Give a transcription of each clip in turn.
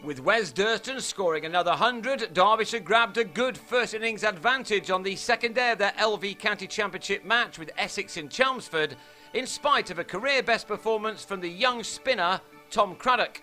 With Wes Durston scoring another 100, Derbyshire grabbed a good first innings advantage on the second day of their LV County Championship match with Essex in Chelmsford, in spite of a career best performance from the young spinner Tom Craddock.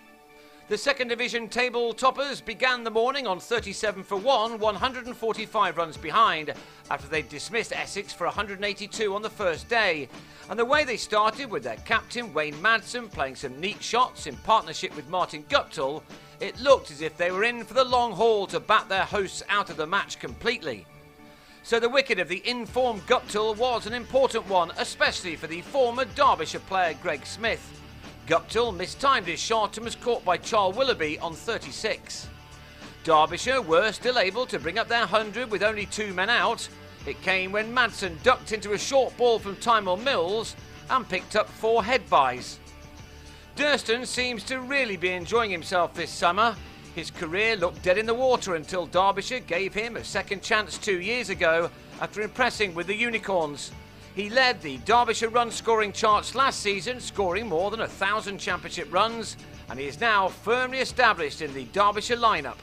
The second division table toppers began the morning on 37 for 145 runs behind, after they dismissed Essex for 182 on the first day. And the way they started, with their captain Wayne Madsen playing some neat shots in partnership with Martin Guptill, it looked as if they were in for the long haul to bat their hosts out of the match completely. So the wicket of the informed Guptill was an important one, especially for the former Derbyshire player Greg Smith. Guptill mistimed his shot and was caught by Charles Willoughby on 36. Derbyshire were still able to bring up their 100 with only 2 men out. It came when Madsen ducked into a short ball from Tymel Mills and picked up 4 head-byes. Durston seems to really be enjoying himself this summer. His career looked dead in the water until Derbyshire gave him a second chance 2 years ago after impressing with the Unicorns. He led the Derbyshire run scoring charts last season, scoring more than 1,000 championship runs, and he is now firmly established in the Derbyshire lineup.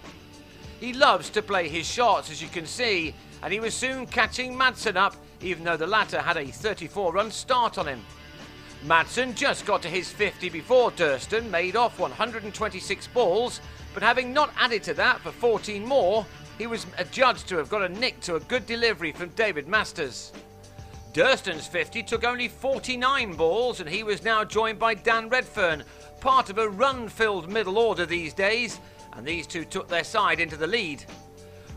He loves to play his shots, as you can see, and he was soon catching Madsen up, even though the latter had a 34-run start on him. Madsen just got to his 50 before Durston made off 126 balls, but having not added to that for 14 more, he was adjudged to have got a nick to a good delivery from David Masters. Durston's 50 took only 49 balls, and he was now joined by Dan Redfern, part of a run-filled middle order these days, and these two took their side into the lead.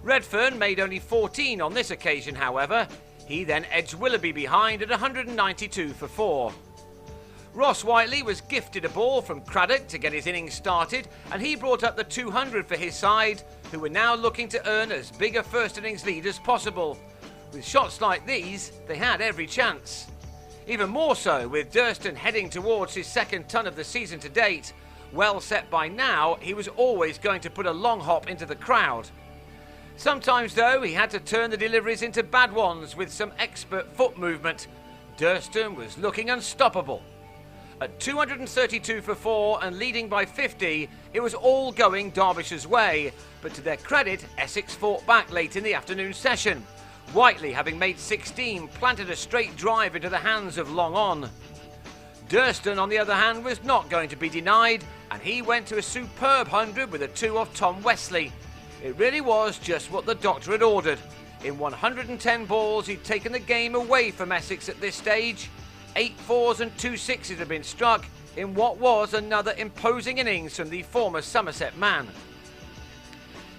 Redfern made only 14 on this occasion, however. He then edged Willoughby behind at 192 for 4. Ross Whiteley was gifted a ball from Craddock to get his innings started, and he brought up the 200 for his side, who were now looking to earn as big a first innings lead as possible. With shots like these, they had every chance. Even more so with Durston heading towards his second ton of the season to date. Well set by now, he was always going to put a long hop into the crowd. Sometimes though, he had to turn the deliveries into bad ones with some expert foot movement. Durston was looking unstoppable. At 232 for 4 and leading by 50, it was all going Derbyshire's way, but to their credit, Essex fought back late in the afternoon session. Whiteley, having made 16, planted a straight drive into the hands of Long On. Durston, on the other hand, was not going to be denied, and he went to a superb 100 with a 2 off Tom Wesley. It really was just what the doctor had ordered. In 110 balls, he'd taken the game away from Essex at this stage. 8 4s and 2 6s had been struck in what was another imposing innings from the former Somerset man.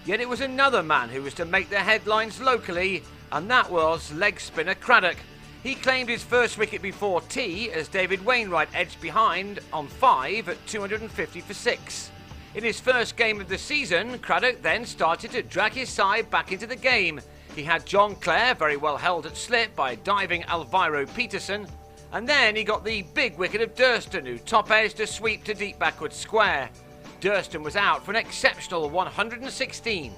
Yet it was another man who was to make the headlines locally, and that was leg spinner Craddock. He claimed his first wicket before tea as David Wainwright edged behind on 5 at 250 for 6. In his first game of the season, Craddock then started to drag his side back into the game. He had John Clare very well held at slip by diving Alvaro Peterson, and then he got the big wicket of Durston, who top-edged a sweep to deep backward square. Durston was out for an exceptional 116.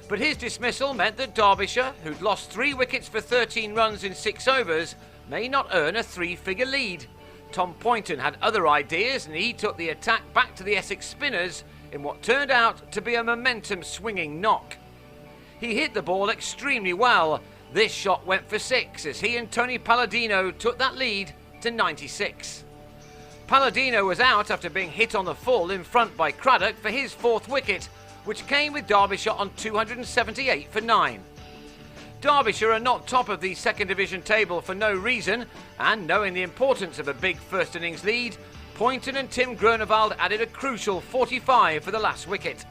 But his dismissal meant that Derbyshire, who'd lost 3 wickets for 13 runs in 6 overs, may not earn a 3-figure lead. Tom Poynton had other ideas, and he took the attack back to the Essex spinners in what turned out to be a momentum-swinging knock. He hit the ball extremely well. This shot went for 6 as he and Tony Palladino took that lead to 96. Palladino was out after being hit on the full in front by Craddock for his 4th wicket, which came with Derbyshire on 278 for 9. Derbyshire are not top of the second division table for no reason, and knowing the importance of a big first innings lead, Poynton and Tim Groenewald added a crucial 45 for the last wicket.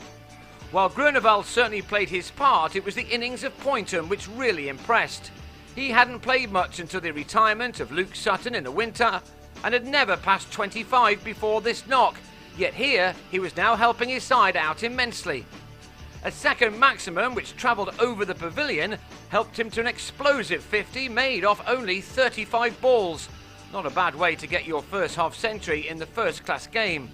While Groenewald certainly played his part, it was the innings of Poynton which really impressed. He hadn't played much until the retirement of Luke Sutton in the winter, and had never passed 25 before this knock, yet here he was now helping his side out immensely. A second maximum, which travelled over the pavilion, helped him to an explosive 50 made off only 35 balls. Not a bad way to get your first half-century in the first-class game.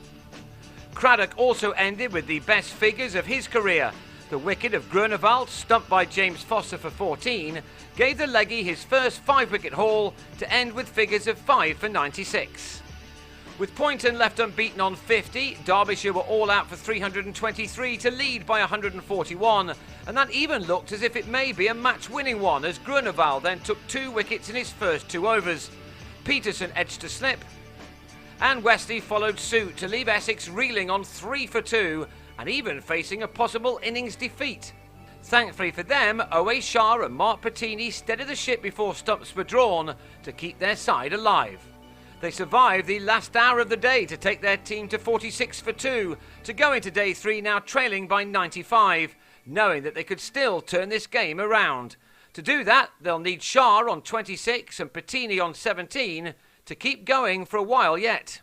Craddock also ended with the best figures of his career. The wicket of Groenewald, stumped by James Foster for 14, gave the leggy his first 5-wicket haul to end with figures of 5 for 96. With Poynton left unbeaten on 50, Derbyshire were all out for 323 to lead by 141, and that even looked as if it may be a match-winning one as Gruneval then took 2 wickets in his first 2 overs. Peterson edged to slip, and Wesley followed suit to leave Essex reeling on 3 for 2 and even facing a possible innings defeat. Thankfully for them, Owe Shah and Mark Patini steadied the ship before stumps were drawn to keep their side alive. They survived the last hour of the day to take their team to 46 for 2 to go into day 3 now trailing by 95, knowing that they could still turn this game around. To do that, they'll need Shah on 26 and Patini on 17 to keep going for a while yet.